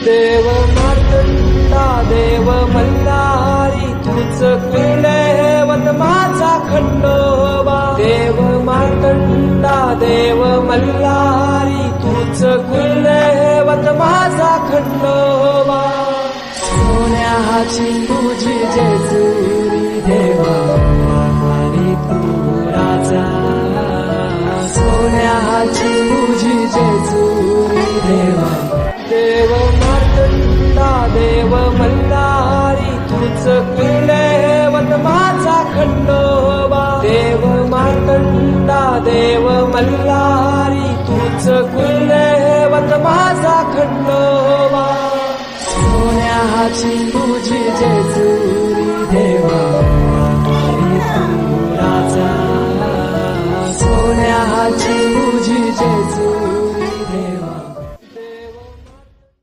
देव मार्तंडा देव मल्हारी तूच कुलदैवत माझा खंडोबा. देव मार्तंडा देव मल्हारी तूच कुलदैवत माझा खंडोबा. सोन्याची तुझी जेजुरी देवा हरी तू राजा. सोन्याची तुझी जेजुरी देवा. देव मार्तंडा देव मल्हारी तूच कुलदैवत माझा खंडोबा. देव मार्तंडा देव मल्हारी तूच कुलदैवत माझा खंडोबा. सोन्याची तुझी जेजुरी